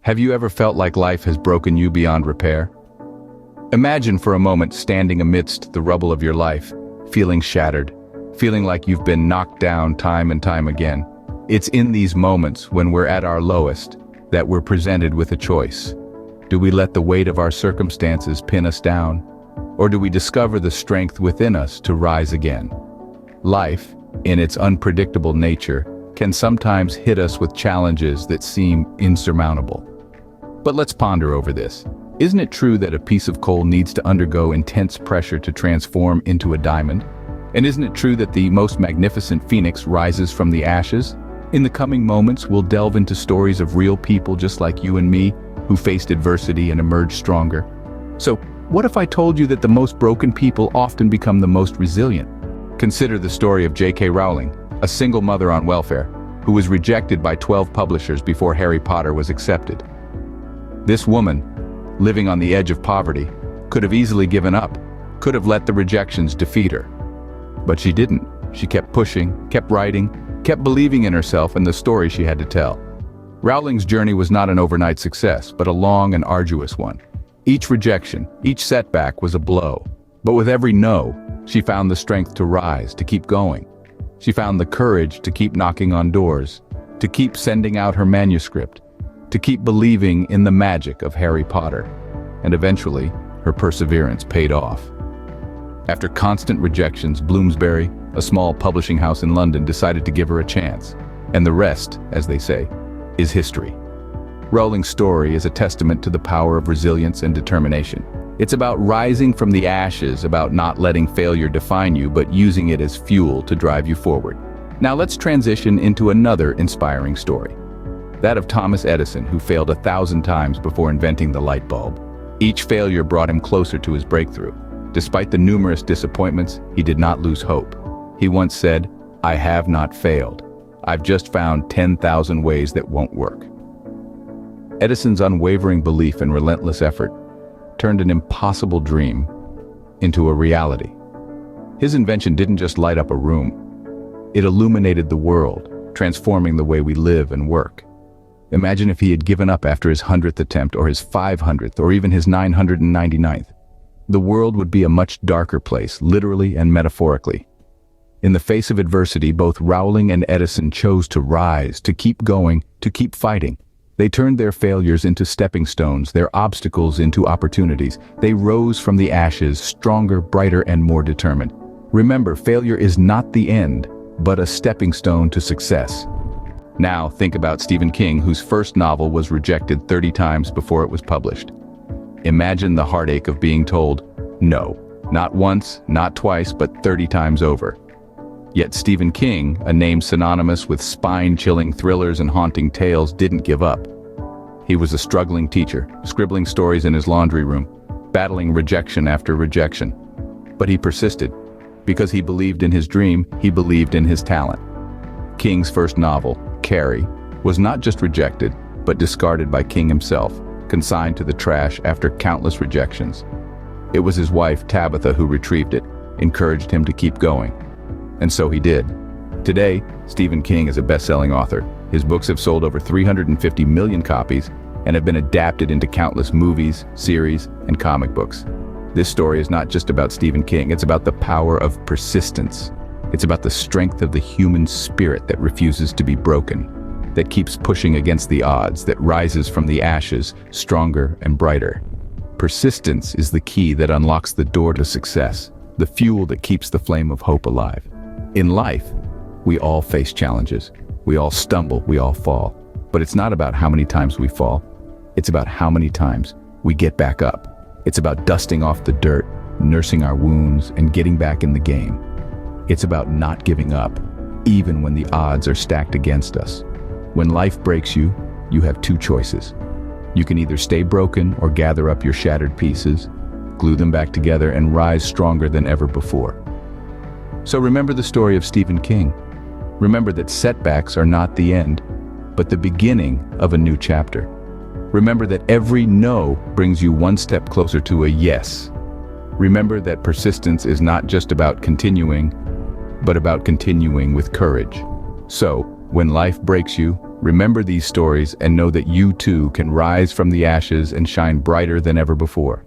Have you ever felt like life has broken you beyond repair? Imagine for a moment standing amidst the rubble of your life, feeling shattered, feeling like you've been knocked down time and time again. It's in these moments, when we're at our lowest, that we're presented with a choice. Do we let the weight of our circumstances pin us down, or do we discover the strength within us to rise again? Life, in its unpredictable nature, can sometimes hit us with challenges that seem insurmountable. But let's ponder over this. Isn't it true that a piece of coal needs to undergo intense pressure to transform into a diamond? And isn't it true that the most magnificent phoenix rises from the ashes? In the coming moments, we'll delve into stories of real people just like you and me, who faced adversity and emerged stronger. So, what if I told you that the most broken people often become the most resilient? Consider the story of J.K. Rowling, a single mother on welfare, who was rejected by 12 publishers before Harry Potter was accepted. This woman, living on the edge of poverty, could have easily given up, could have let the rejections defeat her. But she didn't. She kept pushing, kept writing, kept believing in herself and the story she had to tell. Rowling's journey was not an overnight success, but a long and arduous one. Each rejection, each setback was a blow. But with every no, she found the strength to rise, to keep going. She found the courage to keep knocking on doors, to keep sending out her manuscript, to keep believing in the magic of Harry Potter. And eventually, her perseverance paid off. After constant rejections, Bloomsbury, a small publishing house in London, decided to give her a chance. And the rest, as they say, is history. Rowling's story is a testament to the power of resilience and determination. It's about rising from the ashes, about not letting failure define you, but using it as fuel to drive you forward. Now let's transition into another inspiring story. That of Thomas Edison, who failed 1,000 times before inventing the light bulb. Each failure brought him closer to his breakthrough. Despite the numerous disappointments, he did not lose hope. He once said, "I have not failed. I've just found 10,000 ways that won't work." Edison's unwavering belief and relentless effort turned an impossible dream into a reality. His invention didn't just light up a room. It illuminated the world, transforming the way we live and work. Imagine if he had given up after his 100th attempt, or his 500th, or even his 999th. The world would be a much darker place, literally and metaphorically. In the face of adversity, both Rowling and Edison chose to rise, to keep going, to keep fighting. They turned their failures into stepping stones, their obstacles into opportunities. They rose from the ashes, stronger, brighter, and more determined. Remember, failure is not the end, but a stepping stone to success. Now, think about Stephen King, whose first novel was rejected 30 times before it was published. Imagine the heartache of being told, no, not once, not twice, but 30 times over. Yet Stephen King, a name synonymous with spine-chilling thrillers and haunting tales, didn't give up. He was a struggling teacher, scribbling stories in his laundry room, battling rejection after rejection. But he persisted. Because he believed in his dream, he believed in his talent. King's first novel, Carrie, was not just rejected, but discarded by King himself, consigned to the trash after countless rejections. It was his wife, Tabitha, who retrieved it, encouraged him to keep going. And so he did. Today, Stephen King is a best-selling author. His books have sold over 350 million copies and have been adapted into countless movies, series, and comic books. This story is not just about Stephen King, it's about the power of persistence. It's about the strength of the human spirit that refuses to be broken, that keeps pushing against the odds, that rises from the ashes, stronger and brighter. Persistence is the key that unlocks the door to success, the fuel that keeps the flame of hope alive. In life, we all face challenges. We all stumble, we all fall. But it's not about how many times we fall. It's about how many times we get back up. It's about dusting off the dirt, nursing our wounds, and getting back in the game. It's about not giving up, even when the odds are stacked against us. When life breaks you, you have two choices. You can either stay broken or gather up your shattered pieces, glue them back together, and rise stronger than ever before. So remember the story of Stephen King. Remember that setbacks are not the end, but the beginning of a new chapter. Remember that every no brings you one step closer to a yes. Remember that persistence is not just about continuing, but about continuing with courage. So, When life breaks you, remember these stories and know that you too can rise from the ashes and shine brighter than ever before.